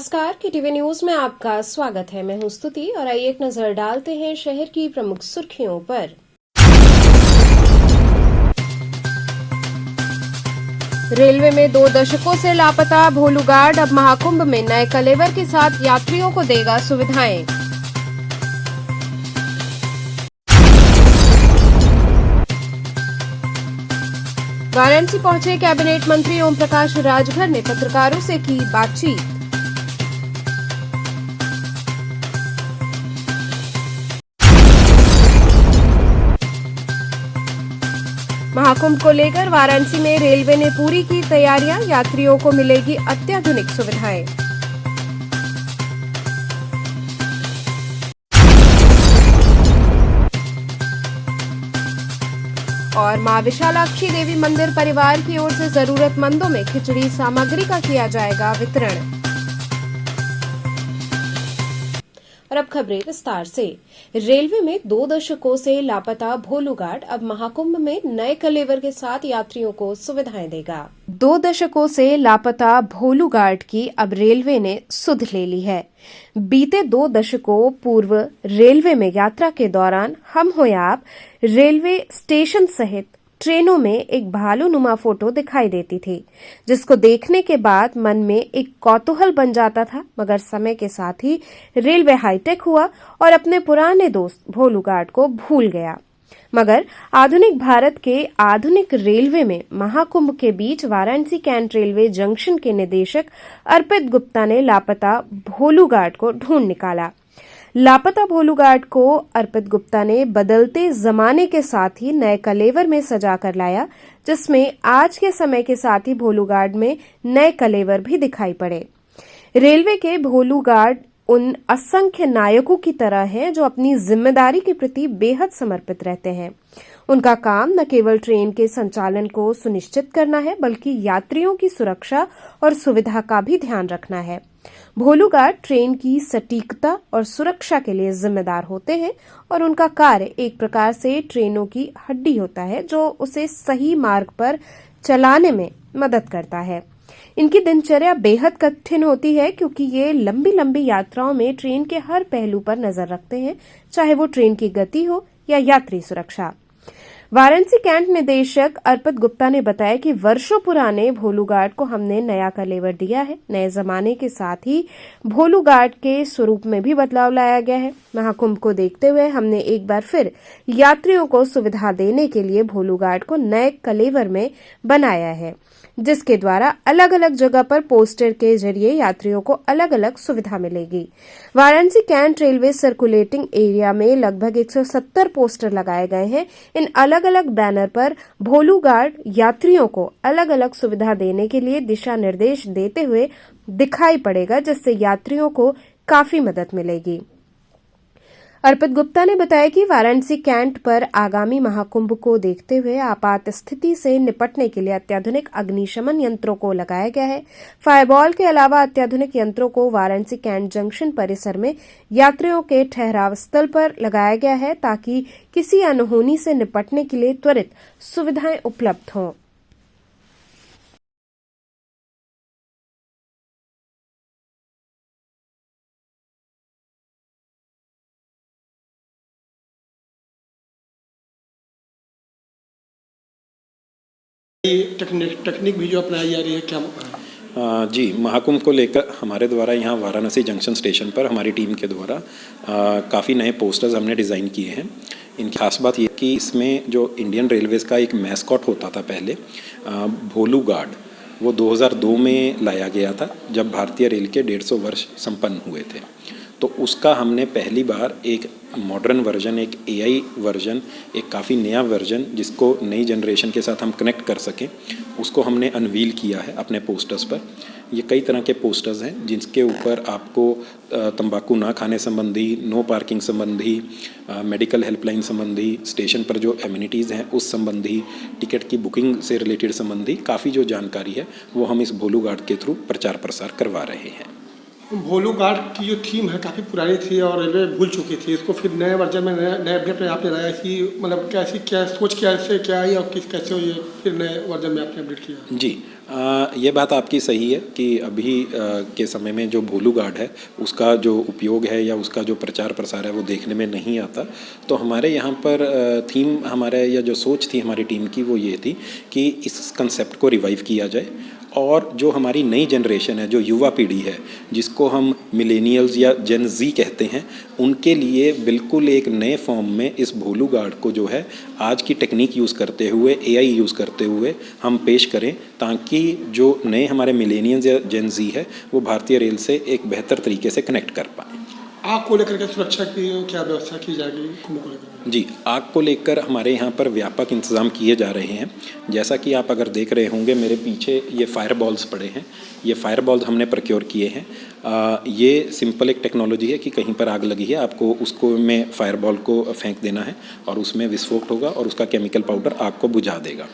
नमस्कार, KTV news में आपका स्वागत है। मैं हूं स्तुति और आइए एक नजर डालते हैं शहर की प्रमुख सुर्खियों पर। रेलवे में 2 दशकों से लापता भोलू गार्ड अब महाकुंभ में नए कलेवर के साथ यात्रियों को देगा सुविधाएं। वाराणसी पहुंचे कैबिनेट मंत्री ओम प्रकाश राजभर ने पत्रकारों से की बातचीत। महाकुंभ को लेकर वाराणसी में रेलवे ने पूरी की तैयारियां, यात्रियों को मिलेगी अत्याधुनिक सुविधाएं। और मां विशालाक्षी देवी मंदिर परिवार की ओर से जरूरतमंदों में खिचड़ी सामग्री का किया जाएगा वितरण। और अब खबरें विस्तार से। रेलवे में 2 दशकों से लापता भोलू गार्ड अब महाकुंभ में नए कलेवर के साथ यात्रियों को सुविधाएं देगा। 2 दशकों से लापता भोलू गार्ड की अब रेलवे ने सुध ले ली है। बीते 2 दशकों पूर्व रेलवे में यात्रा के दौरान हम हो या आप रेलवे स्टेशन सहित ट्रेनों में एक भालूनुमा फोटो दिखाई देती थी, जिसको देखने के बाद मन में एक कौतूहल बन जाता था। मगर समय के साथ ही रेलवे हाईटेक हुआ और अपने पुराने दोस्त भोलू गार्ड को भूल गया। मगर आधुनिक भारत के आधुनिक रेलवे में महाकुंभ के बीच वाराणसी कैंट रेलवे जंक्शन के निदेशक अर्पित गुप्ता ने लापता भोलू गार्ड को ढूंढ निकाला। लापता भोलू गार्ड को अर्पित गुप्ता ने बदलते जमाने के साथ ही नए कलेवर में सजा कर लाया, जिसमें आज के समय के साथ ही भोलू गार्ड में नए कलेवर भी दिखाई पड़े। रेलवे के भोलू गार्ड उन असंख्य नायकों की तरह हैं जो अपनी जिम्मेदारी के प्रति बेहद समर्पित रहते हैं। उनका काम न केवल ट्रेन के संचालन को सुनिश्चित करना है, बल्कि यात्रियों की सुरक्षा और सुविधा का भी ध्यान रखना है। भोलू गार्ड ट्रेन की सटीकता और सुरक्षा के लिए जिम्मेदार होते हैं और उनका कार्य एक प्रकार से ट्रेनों की हड्डी होता है, जो उसे सही मार्ग पर चलाने में मदद करता है। इनकी दिनचर्या बेहद कठिन होती है, क्योंकि ये लंबी लंबी यात्राओं में ट्रेन के हर पहलू पर नजर रखते हैं, चाहे वो ट्रेन की गति हो या यात्री सुरक्षा। वाराणसी कैंट निदेशक अर्पित गुप्ता ने बताया कि वर्षों पुराने भोलू गार्ड को हमने नया कलेवर दिया है। नए जमाने के साथ ही भोलू गार्ड के स्वरूप में भी बदलाव लाया गया है। महाकुंभ को देखते हुए हमने एक बार फिर यात्रियों को सुविधा देने के लिए भोलू गार्ड को नए कलेवर में बनाया है, जिसके द्वारा अलग अलग जगह पर पोस्टर के जरिए यात्रियों को अलग अलग सुविधा मिलेगी। Varanasi Cantt railway circulating area में लगभग 170 पोस्टर लगाए गए हैं। इन अलग अलग बैनर पर भोलू गार्ड यात्रियों को अलग अलग सुविधा देने के लिए दिशा निर्देश देते हुए दिखाई पड़ेगा, जिससे यात्रियों को काफी मदद मिलेगी। अर्पित गुप्ता ने बताया कि वाराणसी कैंट पर आगामी महाकुंभ को देखते हुए आपात स्थिति से निपटने के लिए अत्याधुनिक अग्निशमन यंत्रों को लगाया गया है। फायरबॉल के अलावा अत्याधुनिक यंत्रों को वाराणसी कैंट जंक्शन परिसर में यात्रियों के ठहराव स्थल पर लगाया गया है, ताकि किसी अनहोनी से निपटने के लिए त्वरित सुविधाएं उपलब्ध हों। टेक्निक भी जो अपनाई जा रही है क्या? जी, महाकुंभ को लेकर हमारे द्वारा यहाँ वाराणसी जंक्शन स्टेशन पर हमारी टीम के द्वारा काफ़ी नए पोस्टर्स हमने डिज़ाइन किए हैं। इनकी खास बात ये कि इसमें जो इंडियन रेलवेज़ का एक मैस्कॉट होता था पहले, भोलू गार्ड, वो 2002 में लाया गया था, जब भारतीय रेल के 150 वर्ष संपन्न हुए थे। तो उसका हमने पहली बार एक मॉडर्न वर्जन, एक एआई वर्जन, एक काफ़ी नया वर्जन जिसको नई जनरेशन के साथ हम कनेक्ट कर सकें, उसको हमने अनवील किया है अपने पोस्टर्स पर। ये कई तरह के पोस्टर्स हैं जिसके ऊपर आपको तंबाकू ना खाने संबंधी, नो पार्किंग संबंधी, मेडिकल हेल्पलाइन संबंधी, स्टेशन पर जो एमिनिटीज़ हैं उस संबंधी, टिकट की बुकिंग से रिलेटेड संबंधी काफ़ी जो जानकारी है वो हम इस भोलू गार्ड के थ्रू प्रचार प्रसार करवा रहे हैं। भोलू घाट की जो थीम है काफ़ी पुरानी थी और रेलवे भूल चुकी थी। इसको फिर नए वर्जन में नए अपडेट में आपने लाया कि मतलब कैसी क्या सोच कैसे क्या आई और कैसे हुई है फिर नए वर्जन में आपने अपडेट किया। जी, ये बात आपकी सही है कि अभी के समय में जो भोलू घाट है उसका जो उपयोग है या उसका जो प्रचार प्रसार है वो देखने में नहीं आता। तो हमारे यहाँ पर थीम हमारे या जो सोच थी हमारी टीम की वो ये थी कि इस कंसेप्ट को रिवाइव किया जाए और जो हमारी नई जनरेशन है, जो युवा पीढ़ी है, जिसको हम मिलेनियल्स या जेन ज़ी कहते हैं, उनके लिए बिल्कुल एक नए फॉर्म में इस भोलू घाट को जो है आज की टेक्निक यूज़ करते हुए, एआई यूज़ करते हुए हम पेश करें, ताकि जो नए हमारे मिलेनियल्स या जेन ज़ी है वो भारतीय रेल से एक बेहतर तरीके से कनेक्ट कर पाएँ। आग को लेकर के सुरक्षा की क्या व्यवस्था की जाएगी कुंभ को लेकर? जी, आग को लेकर हमारे यहाँ पर व्यापक इंतज़ाम किए जा रहे हैं। जैसा कि आप अगर देख रहे होंगे मेरे पीछे ये फायर बॉल्स पड़े हैं, ये फायर बॉल्स हमने प्रोक्योर किए हैं। ये सिंपल एक टेक्नोलॉजी है कि कहीं पर आग लगी है, आपको उसको में फायर बॉल को फेंक देना है और उसमें विस्फोट होगा और उसका केमिकल पाउडर आग को बुझा देगा।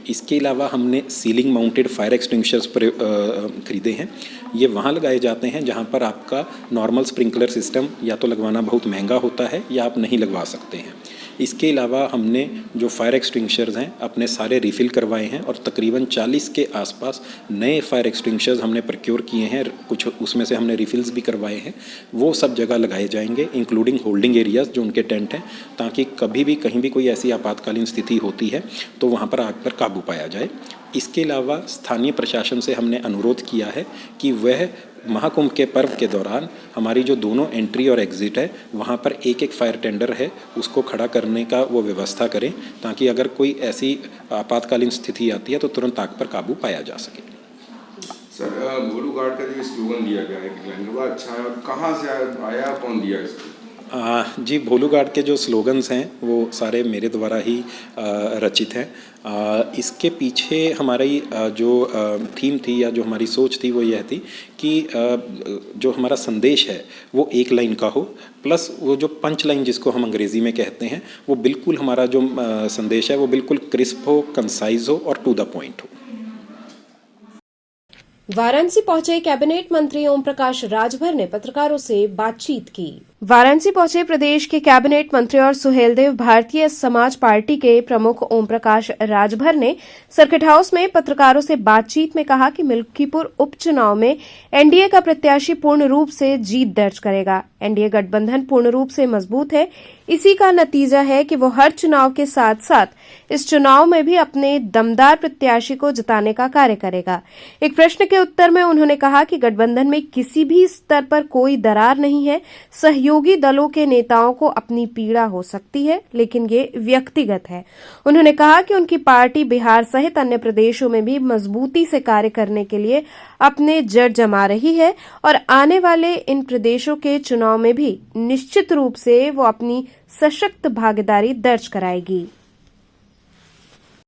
इसके अलावा हमने सीलिंग माउंटेड फायर एक्सटिंग्विशर्स खरीदे हैं। ये वहाँ लगाए जाते हैं जहाँ पर आपका नॉर्मल स्प्रिंकलर सिस्टम या तो लगवाना बहुत महंगा होता है या आप नहीं लगवा सकते हैं। इसके अलावा हमने जो फायर एक्सटिंग्विशर्स हैं अपने सारे रिफ़िल करवाए हैं और तकरीबन 40 के आसपास नए फायर एक्सटिंग्विशर्स हमने प्रोक्योर किए हैं। कुछ उसमें से हमने रिफ़िल्स भी करवाए हैं। वो सब जगह लगाए जाएंगे, इंक्लूडिंग होल्डिंग एरियाज़ जो उनके टेंट हैं, ताकि कभी भी कहीं भी कोई ऐसी आपातकालीन स्थिति होती है तो वहाँ पर आग पर काबू पाया जाए। इसके अलावा स्थानीय प्रशासन से हमने अनुरोध किया है कि वह महाकुंभ के पर्व के दौरान हमारी जो दोनों एंट्री और एग्ज़िट है वहाँ पर एक एक फायर टेंडर है उसको खड़ा करने का वो व्यवस्था करें, ताकि अगर कोई ऐसी आपातकालीन स्थिति आती है तो तुरंत आग पर काबू पाया जा सके। सर, भोलू घाट का जो स्लोगन दिया गया है वो अच्छा है और कहाँ से आया, कौन दिया इसको? जी, भोलू घाट के जो स्लोगन्स हैं वो सारे मेरे द्वारा ही रचित हैं। इसके पीछे हमारी जो थीम थी या जो हमारी सोच थी वो यह थी कि जो हमारा संदेश है वो एक लाइन का हो, प्लस वो जो पंच लाइन जिसको हम अंग्रेज़ी में कहते हैं वो बिल्कुल हमारा जो संदेश है वो बिल्कुल क्रिस्प हो, कंसाइज हो और टू द पॉइंट हो। वाराणसी पहुंचे कैबिनेट मंत्री ओम प्रकाश राजभर ने पत्रकारों से बातचीत की। वाराणसी पहुंचे प्रदेश के कैबिनेट मंत्री और सुहेलदेव भारतीय समाज पार्टी के प्रमुख ओम प्रकाश राजभर ने सर्किट हाउस में पत्रकारों से बातचीत में कहा कि मिल्कीपुर उपचुनाव में एनडीए का प्रत्याशी पूर्ण रूप से जीत दर्ज करेगा। एनडीए गठबंधन पूर्ण रूप से मजबूत है। इसी का नतीजा है कि वो हर चुनाव के साथ साथ इस चुनाव में भी अपने दमदार प्रत्याशी को जिताने का कार्य करेगा। एक प्रश्न के उत्तर में उन्होंने कहा कि गठबंधन में किसी भी स्तर पर कोई दरार नहीं है। सहयोगी दलों के नेताओं को अपनी पीड़ा हो सकती है, लेकिन ये व्यक्तिगत है। उन्होंने कहा कि उनकी पार्टी बिहार सहित अन्य प्रदेशों में भी मजबूती से कार्य करने के लिए अपने जड़ जमा रही है और आने वाले इन प्रदेशों के चुनाव में भी निश्चित रूप से वो अपनी सशक्त भागीदारी दर्ज कराएगी।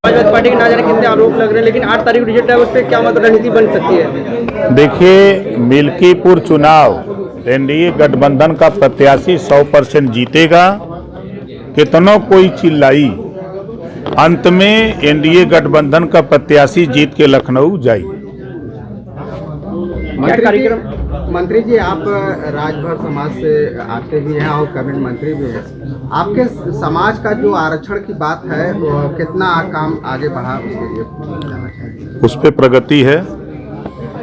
समाजवादी पार्टी के ना जाने कितने आरोप लग रहे हैं, लेकिन 8 तारीख रिजल्ट है, उस पर क्या मतलब रणनीति बन सकती है? देखिए, मिल्कीपुर चुनाव एनडीए गठबंधन का प्रत्याशी 100% जीतेगा। कितनों कोई चिल्लाई, अंत में एनडीए गठबंधन का प्रत्याशी जीत के लखनऊ जाएगी। मंत्री जी, आप राजभर समाज से आते भी हैं और कैबिनेट मंत्री भी हैं। आपके समाज का जो आरक्षण की बात है वो कितना काम आगे बढ़ा, उसके लिए जानना चाहिए। उस पर प्रगति है,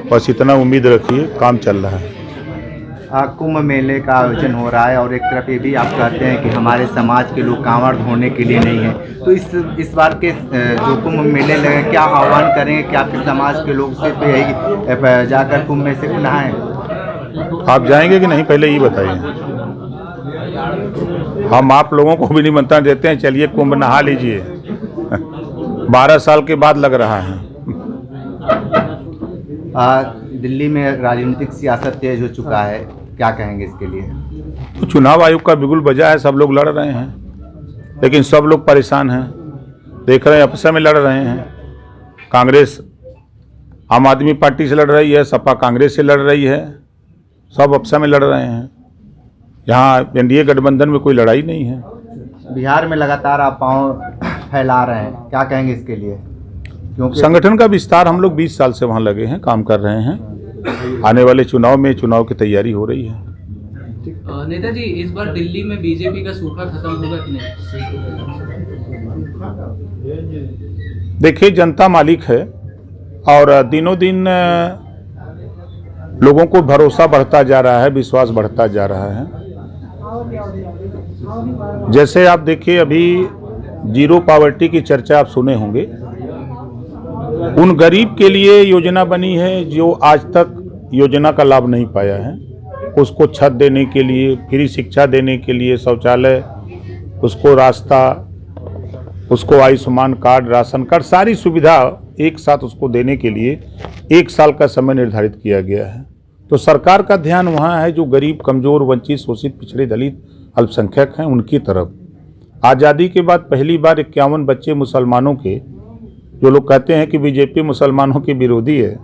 बस इतना उम्मीद रखिए, काम चल रहा है। कुंभ मेले का आयोजन हो रहा है और एक तरफ ये भी आप कहते हैं कि हमारे समाज के लोग कांवड़ धोने के लिए नहीं हैं, तो इस बार के जो कुंभ मेले लगे, क्या आह्वान करेंगे कि आपके समाज के लोग सिर्फ यही जाकर कुंभ में से नहाएं? आप जाएंगे कि नहीं, पहले ये बताइए। हम आप लोगों को भी निमंत्रण देते हैं, चलिए कुंभ नहा लीजिए। 12 साल के बाद लग रहा है। दिल्ली में राजनीतिक सियासत तेज हो चुका है, क्या कहेंगे इसके लिए? तो चुनाव आयोग का बिगुल बजा है, सब लोग लड़ रहे हैं, लेकिन सब लोग परेशान हैं। देख रहे हैं आपस में लड़ रहे हैं। कांग्रेस आम आदमी पार्टी से लड़ रही है, सपा कांग्रेस से लड़ रही है, सब आपस में लड़ रहे हैं। यहाँ एनडीए गठबंधन में कोई लड़ाई नहीं है। बिहार में लगातार आप पाँव फैला रहे हैं, क्या कहेंगे इसके लिए? क्योंकि संगठन का विस्तार, हम लोग 20 साल से वहाँ लगे हैं, काम कर रहे हैं। आने वाले चुनाव में चुनाव की तैयारी हो रही है। नेताजी, इस बार दिल्ली में बीजेपी का सूखा खत्म होगा कि नहीं? देखिए, जनता मालिक है और दिनों दिन लोगों को भरोसा बढ़ता जा रहा है, विश्वास बढ़ता जा रहा है। जैसे आप देखिए, अभी जीरो पॉवर्टी की चर्चा आप सुने होंगे। उन गरीब के लिए योजना बनी है जो आज तक योजना का लाभ नहीं पाया है। उसको छत देने के लिए, फ्री शिक्षा देने के लिए, शौचालय, उसको रास्ता, उसको आयुष्मान कार्ड, राशन कार्ड, सारी सुविधा एक साथ उसको देने के लिए 1 साल का समय निर्धारित किया गया है। तो सरकार का ध्यान वहाँ है जो गरीब, कमज़ोर, वंचित, शोषित, पिछड़े, दलित, अल्पसंख्यक हैं, उनकी तरफ। आज़ादी के बाद पहली बार 51 बच्चे मुसलमानों के, जो लोग कहते हैं कि बीजेपी मुसलमानों के विरोधी है,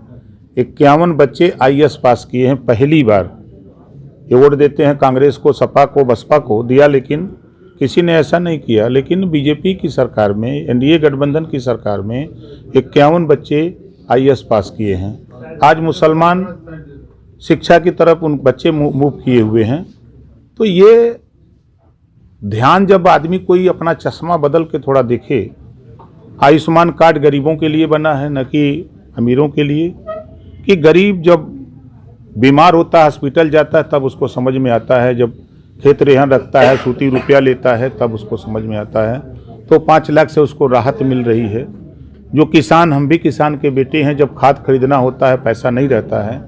51 बच्चे IAS पास किए हैं पहली बार। ये वोट देते हैं कांग्रेस को, सपा को, बसपा को दिया, लेकिन किसी ने ऐसा नहीं किया। लेकिन बीजेपी की सरकार में, NDA गठबंधन की सरकार में 51 बच्चे IAS पास किए हैं। आज मुसलमान शिक्षा की तरफ उन बच्चे मूव किए हुए हैं। तो ये ध्यान जब आदमी कोई अपना चश्मा बदल के थोड़ा देखे, आयुष्मान कार्ड गरीबों के लिए बना है, न कि अमीरों के लिए। कि गरीब जब बीमार होता है, हॉस्पिटल जाता है, तब उसको समझ में आता है। जब खेत रेहन रखता है, सूती रुपया लेता है, तब उसको समझ में आता है। तो 5 लाख से उसको राहत मिल रही है। जो किसान, हम भी किसान के बेटे हैं, जब खाद खरीदना होता है, पैसा नहीं रहता है,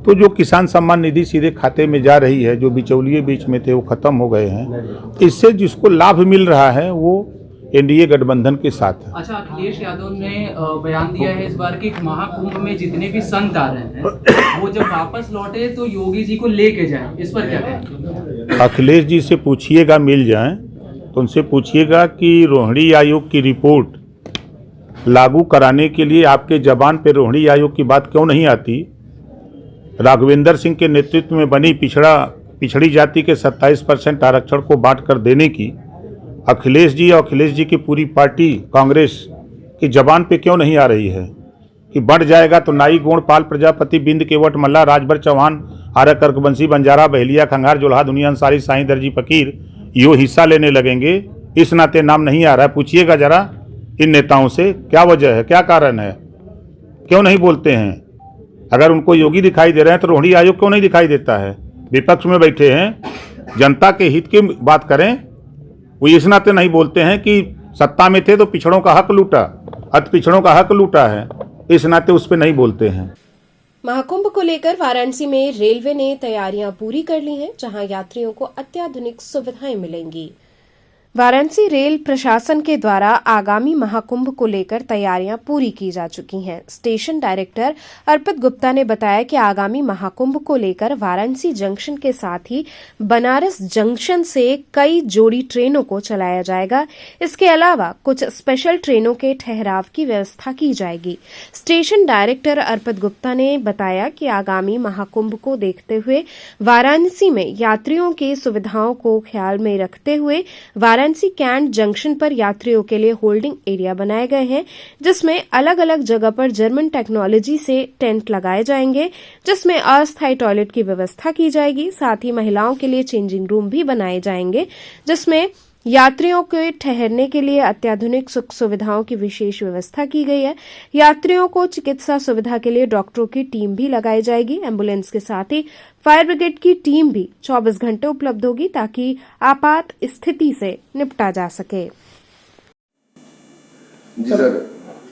तो जो किसान सम्मान निधि सीधे खाते में जा रही है, जो बिचौलिए बीच में थे वो खत्म हो गए हैं। इससे जिसको लाभ मिल रहा है वो NDA गठबंधन के साथ है। अच्छा, अखिलेश यादव ने बयान दिया है इस बार कि महाकुंभ में जितने भी संत आ रहे हैं वो जब वापस लौटे तो योगी जी को लेके जाएं। इस पर क्या कहेंगे? अखिलेश जी से पूछिएगा, मिल जाएं तो उनसे पूछिएगा कि रोहिणी आयोग की रिपोर्ट लागू कराने के लिए आपके जबान पे रोहिणी आयोग की बात क्यों नहीं आती? राघवेंद्र सिंह के नेतृत्व में बनी पिछड़ी जाति के 27% आरक्षण को बांट कर देने की अखिलेश जी और अखिलेश जी की पूरी पार्टी कांग्रेस की जबान पे क्यों नहीं आ रही है कि बढ़ जाएगा तो नाई, गोंड, पाल, प्रजापति, बिंद, केवट, मल्ला, राजभर, चौहान, आर्य, कर्कवंशी, बंजारा, बहेलिया, खंगार, जोल्हा, दुनिया अंसारी, साईं, दर्जी, फकीर यो हिस्सा लेने लगेंगे। इस नाते नाम नहीं आ रहा है। पूछिएगा जरा इन नेताओं से क्या वजह है, क्या कारण है, क्यों नहीं बोलते हैं? अगर उनको योगी दिखाई दे रहे हैं तो रोहिणी आयोग क्यों नहीं दिखाई देता है? विपक्ष में बैठे हैं, जनता के हित की बात करें, वो इस नाते नहीं बोलते हैं कि सत्ता में थे तो पिछड़ों का हक लूटा, अति पिछड़ों का हक लूटा है, इस नाते उस पर नहीं बोलते हैं। महाकुंभ को लेकर वाराणसी में रेलवे ने तैयारियां पूरी कर ली हैं, जहां यात्रियों को अत्याधुनिक सुविधाएं मिलेंगी। वाराणसी रेल प्रशासन के द्वारा आगामी महाकुंभ को लेकर तैयारियां पूरी की जा चुकी हैं। स्टेशन डायरेक्टर अर्पित गुप्ता ने बताया कि आगामी महाकुंभ को लेकर वाराणसी जंक्शन के साथ ही बनारस जंक्शन से कई जोड़ी ट्रेनों को चलाया जाएगा। इसके अलावा कुछ स्पेशल ट्रेनों के ठहराव की व्यवस्था की जाएगी। स्टेशन डायरेक्टर अर्पित गुप्ता ने बताया कि आगामी महाकुंभ को देखते हुए वाराणसी में यात्रियों की सुविधाओं को ख्याल में रखते हुए वाराणसी कैंट जंक्शन पर यात्रियों के लिए होल्डिंग एरिया बनाए गए हैं, जिसमें अलग अलग जगह पर जर्मन टेक्नोलॉजी से टेंट लगाए जाएंगे, जिसमें अस्थायी टॉयलेट की व्यवस्था की जाएगी। साथ ही महिलाओं के लिए चेंजिंग रूम भी बनाए जाएंगे, जिसमें यात्रियों के ठहरने के लिए अत्याधुनिक सुख सुविधाओं की विशेष व्यवस्था की गई है। यात्रियों को चिकित्सा सुविधा के लिए डॉक्टरों की टीम भी लगाई जाएगी। एम्बुलेंस के साथ ही फायर ब्रिगेड की टीम भी 24 घंटे उपलब्ध होगी ताकि आपात स्थिति से निपटा जा सके। जी सर,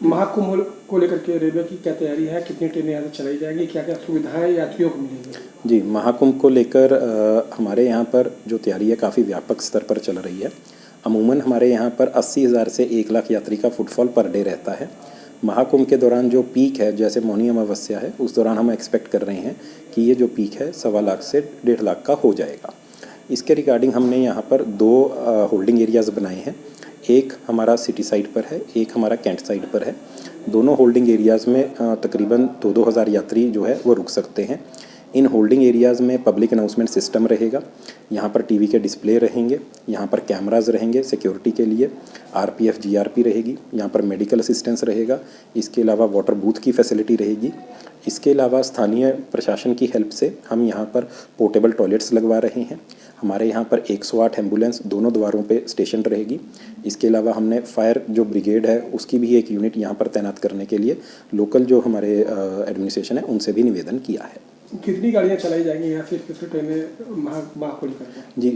महाकुंभ को लेकर के रेलवे की क्या तैयारी है, कितनी ट्रेनें यहाँ से चलाई जाएगी, क्या क्या सुविधाएं यात्रियों को मिलेंगी? जी, महाकुंभ को लेकर हमारे यहाँ पर जो तैयारी है काफ़ी व्यापक स्तर पर चल रही है। अमूमन हमारे यहाँ पर 80,000 से 1 लाख यात्री का फुटफॉल पर डे रहता है। महाकुंभ के दौरान जो पीक है, जैसे मौनी अमावस्या है, उस दौरान हम एक्सपेक्ट कर रहे हैं कि ये जो पीक है 1.25 लाख से 1.5 लाख का हो जाएगा। इसके रिगार्डिंग हमने यहाँ पर 2 होल्डिंग एरियाज़ बनाए हैं। एक हमारा सिटी साइड पर है, एक हमारा कैंट साइड पर है। दोनों होल्डिंग एरियाज़ में तकरीबन 2-2 हज़ार यात्री जो है वो रुक सकते हैं। इन होल्डिंग एरियाज़ में पब्लिक अनाउंसमेंट सिस्टम रहेगा, यहाँ पर टीवी के डिस्प्ले रहेंगे, यहाँ पर कैमराज रहेंगे सिक्योरिटी के लिए, आरपीएफ जीआरपी रहेगी, यहाँ पर मेडिकल असिस्टेंस रहेगा, इसके अलावा वाटर बूथ की फैसिलिटी रहेगी। इसके अलावा स्थानीय प्रशासन की हेल्प से हम यहाँ पर पोर्टेबल टॉयलेट्स लगवा रहे हैं। हमारे यहाँ पर 108 एम्बुलेंस दोनों द्वारों पे स्टेशन रहेगी। इसके अलावा हमने फायर जो ब्रिगेड है उसकी भी एक यूनिट यहाँ पर तैनात करने के लिए लोकल जो हमारे एडमिनिस्ट्रेशन है उनसे भी निवेदन किया है। कितनी गाड़ियाँ चलाई जाएंगी यहाँ से किसी ट्रेनें महाकुंभ करके? जी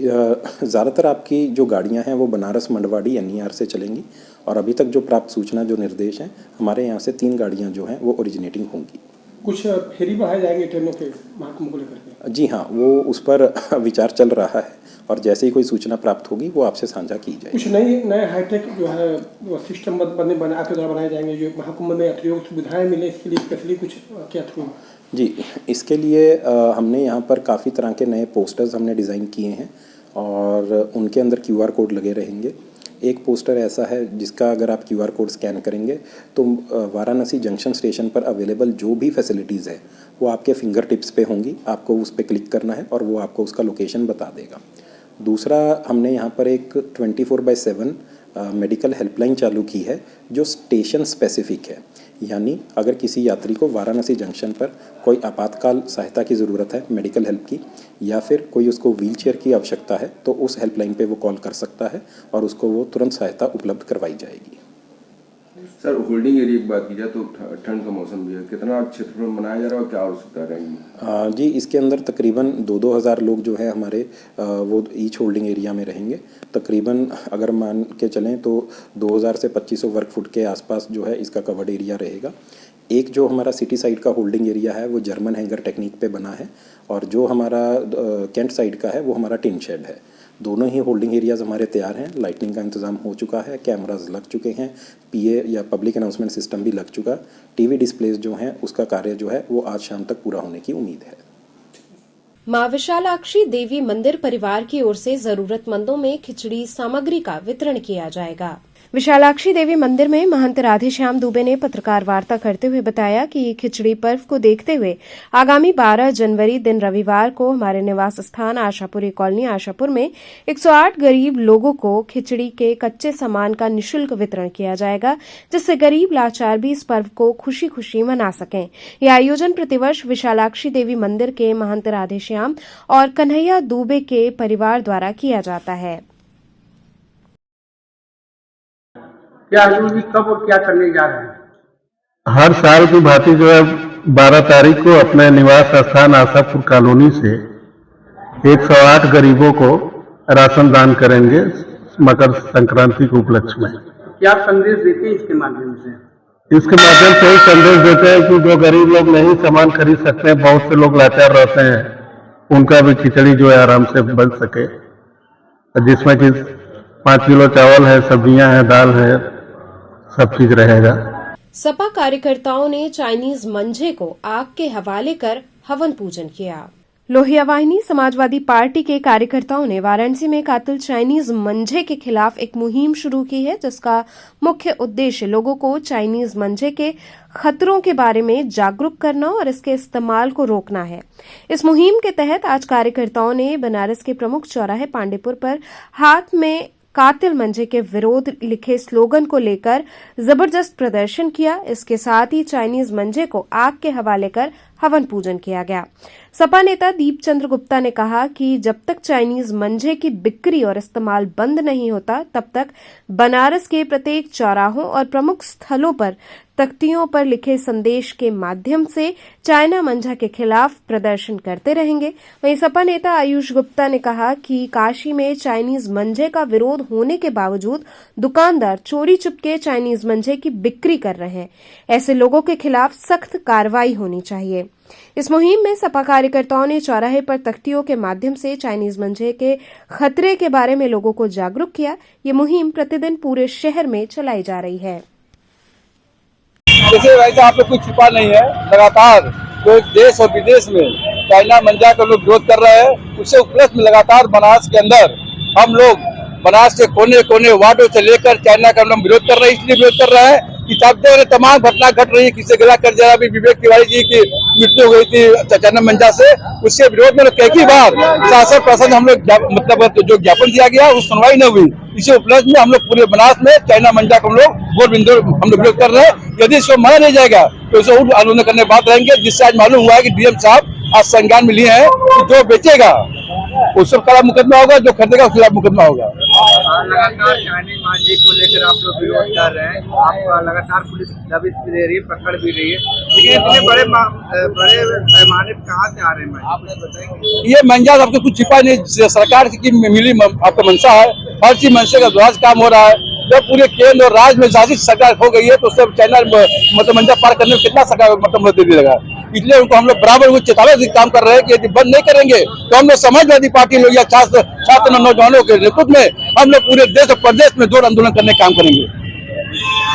ज़्यादातर आपकी जो गाड़ियाँ हैं वो बनारस मंडवाड़ी एनईआर से चलेंगी और अभी तक जो प्राप्त सूचना जो निर्देश हैं हमारे यहाँ से 3 गाड़ियाँ जो हैं वो ओरिजिनेटिंग होंगी। कुछ फेरी बढ़ाए जाएंगे ट्रेनों के महाकुंभ को लेकर के? जी हाँ, वो उस पर विचार चल रहा है और जैसे ही कोई सूचना प्राप्त होगी वो आपसे साझा की जाएगी। कुछ नए हाईटेक जो है सिस्टम आपके द्वारा बनाए जाएंगे जो महाकुंभ में यात्रियों को सुविधाएं मिले, इसके लिए स्पेशली कुछ क्या थ्रू? जी, इसके लिए हमने यहाँ पर काफ़ी तरह के नए पोस्टर्स हमने डिज़ाइन किए हैं और उनके अंदर QR कोड लगे रहेंगे। एक पोस्टर ऐसा है जिसका अगर आप QR कोड स्कैन करेंगे तो वाराणसी जंक्शन स्टेशन पर अवेलेबल जो भी फैसिलिटीज़ है वो आपके फिंगर टिप्स पे होंगी। आपको उस पर क्लिक करना है और वो आपको उसका लोकेशन बता देगा। दूसरा, हमने यहाँ पर एक 24/7 मेडिकल हेल्पलाइन चालू की है जो स्टेशन स्पेसिफिक है, यानी अगर किसी यात्री को वाराणसी जंक्शन पर कोई आपातकाल सहायता की ज़रूरत है मेडिकल हेल्प की या फिर कोई उसको व्हीलचेयर की आवश्यकता है तो उस हेल्पलाइन पे वो कॉल कर सकता है और उसको वो तुरंत सहायता उपलब्ध करवाई जाएगी। सर, होल्डिंग एरिया की बात की जाए तो ठंड का मौसम भी है, कितना क्षेत्र में मनाया जा रहा है और क्या आवश्यकता रहेगी? जी, इसके अंदर तकरीबन 2-2 हज़ार लोग जो है हमारे वो ईच होल्डिंग एरिया में रहेंगे। तकरीबन अगर मान के चलें तो 2000 से 2500 वर्ग फुट के आसपास जो है इसका कवर्ड एरिया रहेगा। एक जो हमारा सिटी साइड का होल्डिंग एरिया है वो जर्मन हैंगर टेक्निक पे बना है और जो हमारा कैंट साइड का है वो हमारा टिन शेड है। दोनों ही होल्डिंग एरियाज़ हमारे तैयार हैं, लाइटनिंग का इंतज़ाम हो चुका है, कैमराज लग चुके हैं, PA या पब्लिक अनाउंसमेंट सिस्टम भी लग चुका, टीवी डिस्प्लेज जो हैं उसका कार्य जो है वो आज शाम तक पूरा होने की उम्मीद है। मां विशालाक्षी देवी मंदिर परिवार की ओर से जरूरतमंदों में खिचड़ी सामग्री का वितरण किया जाएगा। विशालाक्षी देवी मंदिर में महंत राधेश्याम दुबे ने पत्रकार वार्ता करते हुए बताया कि खिचड़ी पर्व को देखते हुए आगामी 12 जनवरी दिन रविवार को हमारे निवास स्थान आशापुरी कॉलोनी आशापुर में 108 गरीब लोगों को खिचड़ी के कच्चे सामान का निःशुल्क वितरण किया जाएगा, जिससे गरीब लाचार भी इस पर्व को खुशी खुशी मना सकें। यह आयोजन प्रतिवर्ष विशालाक्षी देवी मंदिर के महंत राधेश्याम और कन्हैया दुबे के परिवार द्वारा किया जाता है। क्या कब और क्या करने जा रहे हैं? हर साल की भांति जो है 12 तारीख को अपने निवास स्थान आशापुर कॉलोनी से 108 गरीबों को राशन दान करेंगे मकर संक्रांति के उपलक्ष्य में। क्या संदेश देते हैं इसके माध्यम से? इसके माध्यम से ही संदेश देते हैं कि जो गरीब लोग नहीं सामान खरीद सकते हैं, बहुत से लोग लाचार रहते हैं, उनका भी खिचड़ी जो है आराम से बन सके, जिसमें कि 5 किलो चावल है, सब्जियां हैं, दाल है, सब चीज रहेगा। सपा कार्यकर्ताओं ने चाइनीज मंझे को आग के हवाले कर हवन पूजन किया। लोहिया वाहिनी समाजवादी पार्टी के कार्यकर्ताओं ने वाराणसी में कातिल चाइनीज मंझे के खिलाफ एक मुहिम शुरू की है, जिसका मुख्य उद्देश्य लोगों को चाइनीज मंझे के खतरों के बारे में जागरूक करना और इसके इस्तेमाल को रोकना है। इस मुहिम के तहत आज कार्यकर्ताओं ने बनारस के प्रमुख चौराहे पांडेपुर पर हाथ में कातिल मंझे के विरोध लिखे स्लोगन को लेकर जबरदस्त प्रदर्शन किया। इसके साथ ही चाइनीज मंझे को आग के हवाले कर हवन पूजन किया गया। सपा नेता दीप चंद्र गुप्ता ने कहा कि जब तक चाइनीज मंझे की बिक्री और इस्तेमाल बंद नहीं होता, तब तक बनारस के प्रत्येक चौराहों और प्रमुख स्थलों पर तख्तियों पर लिखे संदेश के माध्यम से चाइना मंझा के खिलाफ प्रदर्शन करते रहेंगे। वहीं सपा नेता आयुष गुप्ता ने कहा कि काशी में चाइनीज मंझे का विरोध होने के बावजूद दुकानदार चोरी चुपके चाइनीज मंझे की बिक्री कर रहे हैं। ऐसे लोगों के खिलाफ सख्त कार्रवाई होनी चाहिए। इस मुहिम में सपा कार्यकर्ताओं ने चौराहे पर तख्तियों के माध्यम से चाइनीज मंझे के खतरे के बारे में लोगों को जागरूक किया। ये मुहिम प्रतिदिन पूरे शहर में चलाई जा रही है। जैसे वैसा आप लोग कुछ छिपा नहीं है, लगातार जो देश और विदेश में चाइना मंझा का लोग विरोध कर रहे हैं, उससे उपलक्ष्य में लगातार बनारस के अंदर हम लोग बनारस के कोने कोने वार्डों से लेकर चाइना का हम विरोध कर रहे हैं। इसलिए विरोध कर रहे हैं कि तमाम घटना घट रही है, किसी गला कर जा रहा है। विवेक तिवारी जी की मृत्यु हो गई थी चैतन्य मंजा से, उसके विरोध में कई बार शासन प्रशासन हम लोग मतलब जो ज्ञापन दिया गया उस सुनवाई न हुई। इसी उपलक्ष्य में हम लोग पूरे बनास में चाइना मंजा को हम लोग वोट बिंदु हम लोग विरोध कर रहे हैं। यदि इसको माना नहीं जाएगा तो इसे उग्र आंदोलन करने की बात रहेंगे, जिससे आज मालूम हुआ है कि डीएम साहब आज संज्ञान में लिए हैं कि जो बेचेगा उस पर खिलाफ मुकदमा होगा, जो खरीदेगा उसके खिलाफ मुकदमा होगा। लगातार चाइनीज मांझी को लेकर आप लोग विरोध कर रहे हैं, आप लगातार पुलिस दबिश भी दे रही है, पकड़ भी रही है, लेकिन इतने बड़े पैमाने पर कहाँ से आ रहे हैं आप बताएंगे? ये मंजा आपको कुछ छिपा नहीं, सरकार की मिली आपका मंशा है, हर चीज मंशे का दुराज काम हो रहा है। जब पूरे केंद्र और राज्य में शासित सरकार हो गई है तो उससे चाइना मतलब मंजा पार करने में कितना सरकार मतलब मदद देगा, इसलिए उनको हम लोग बराबर चेतावनी काम कर रहे हैं कि यदि बंद नहीं करेंगे तो हम लोग समाजवादी पार्टी लोग या छात्र नौजवानों के नेतृत्व में हम लोग पूरे देश और प्रदेश में जोर आंदोलन करने का काम करेंगे।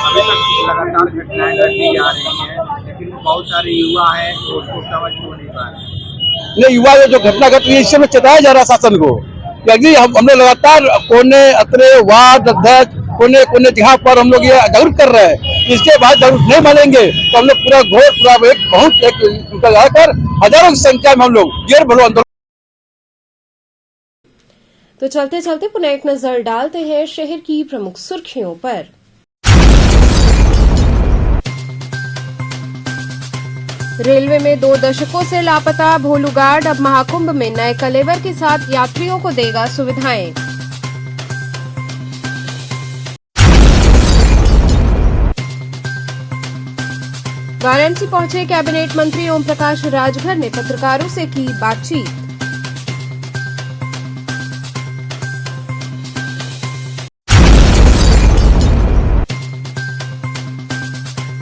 अभी तक लगातार घटनाएं घटती जा रही हैं, लेकिन बहुत सारे युवा हैं तो उसको समझ नहीं पा रहे। नहीं, युवा जो घटना घट रही है इससे चेताया जा रहा है शासन को, यदि हम लोग लगातार कोने अतरे वार्ड अध्यक्ष कोने कोने जगह पर हम लोग ये जागरूक कर रहे हैं, इसके बाद जागरूक नहीं मानेंगे तो हम लोग पूरा घोर पूरा एक बहुत एक लगाकर हजारों की संख्या में हम लोग जेल भरो आंदोलन। तो चलते चलते पुनः एक नजर डालते हैं शहर की प्रमुख सुर्खियों पर। रेलवे में 2 दशकों से लापता भोलू गार्ड अब महाकुंभ में नए कलेवर के साथ यात्रियों को देगा सुविधाएं। वाराणसी पहुंचे कैबिनेट मंत्री ओम प्रकाश राजभर ने पत्रकारों से की बातचीत।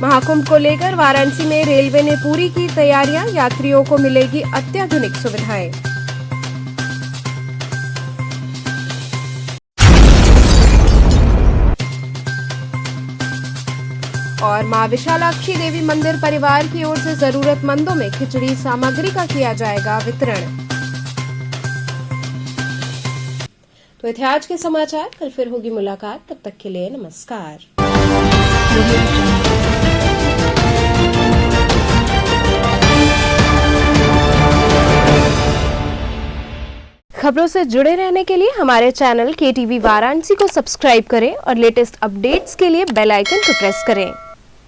महाकुंभ को लेकर वाराणसी में रेलवे ने पूरी की तैयारियां, यात्रियों को मिलेगी अत्याधुनिक सुविधाएं। और मां विशालाक्षी देवी मंदिर परिवार की ओर से जरूरतमंदों में खिचड़ी सामग्री का किया जाएगा वितरण। तो ये थे आज के समाचार, कल फिर होगी मुलाकात, तब तक के लिए नमस्कार। खबरों से जुड़े रहने के लिए हमारे चैनल KTV वाराणसी को सब्सक्राइब करें और लेटेस्ट अपडेट्स के लिए बेल आइकन को प्रेस करें।